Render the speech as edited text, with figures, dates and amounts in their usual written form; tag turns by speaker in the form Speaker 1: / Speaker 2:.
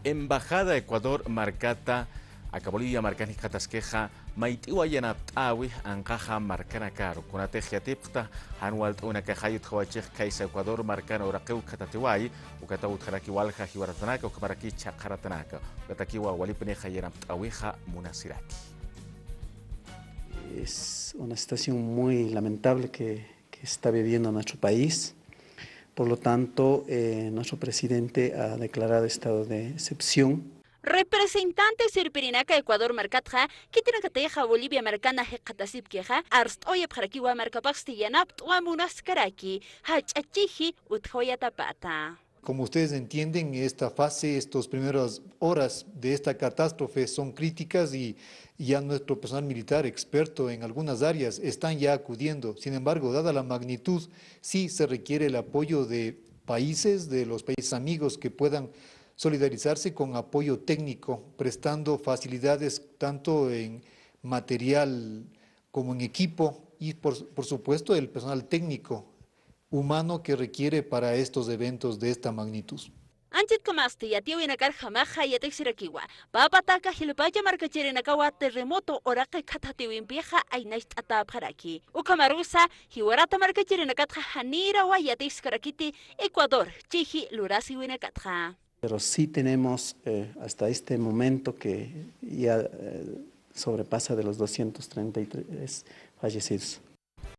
Speaker 1: Embajada Ecuador marcata a Bolivia marcani katasqueja maitiwayana tawi ancaja marcana caro con atejia tipta anual una cajayut hawachej kaisa Ecuador marcana oraqeu katatiwai ukataut haraki walja hiwaratanaka ukamaraki chakaratanaka ukatakiwa walipneja yeram tawija munasiraki.
Speaker 2: Es una situación muy lamentable que está viviendo nuestro país. Por lo tanto, nuestro presidente ha declarado estado de excepción.
Speaker 3: Representante Sirpirinaca Ecuador Marcatja, Kitinacateja Bolivia Marcana Hecatasipqueja, Arst Oye Parakiwa Marcapaxtillanapt o Amunaskaraki, Hachachiji Uthoya Tapata.
Speaker 4: Como ustedes entienden, esta fase, estas primeras horas de esta catástrofe son críticas y ya nuestro personal militar experto en algunas áreas están ya acudiendo. Sin embargo, dada la magnitud, sí se requiere el apoyo de países, de los países amigos que puedan solidarizarse con apoyo técnico, prestando facilidades tanto en material como en equipo y por supuesto el personal técnico humano que requiere para estos eventos de esta magnitud.
Speaker 3: Anchit kamasti ya tío inakar jamaja y atexirakiwa. Papataka hilpaya marcachirinakawa terremoto oraka katatiwin vieja ainast atapharaki. Ukamarusa hiwarata marcachirinakatja hanira wa yatexkarakiti Ecuador, chiji lurasi winakatja.
Speaker 2: Pero sí tenemos hasta este momento que ya sobrepasa de los 233 fallecidos.